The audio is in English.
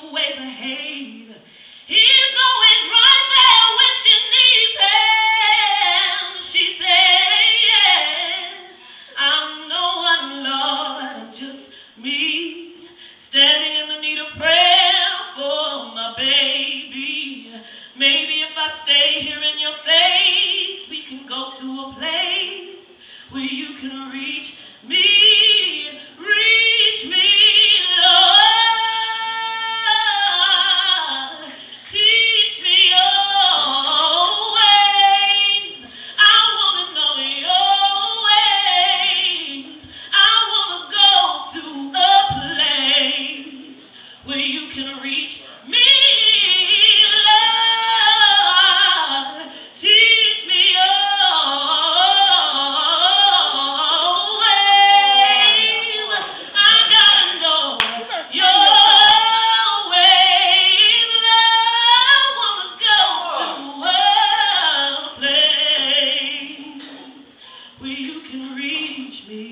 the way behave. He's always right there when she needs him. She said, yes, I'm no one, Lord, just me, standing in the need of prayer for my baby. Maybe if I stay here in your face, we can go to a place where you can reach me, Lord. Teach me your ways. I want to know your ways. I want to go to a place where you can reach me, Lord. Teach me your ways. I gotta know your ways, Lord. I wanna go to a place where you can reach me.